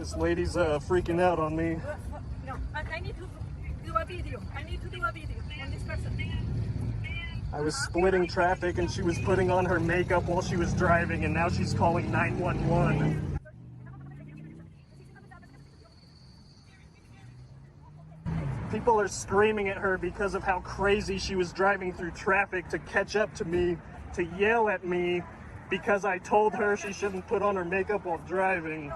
This lady's freaking out on me. No, I need to do a video. I need to do a video on this person. I was splitting traffic and she was putting on her makeup while she was driving, and now she's calling 911. People are screaming at her because of how crazy she was driving through traffic to catch up to me, to yell at me because I told her she shouldn't put on her makeup while driving.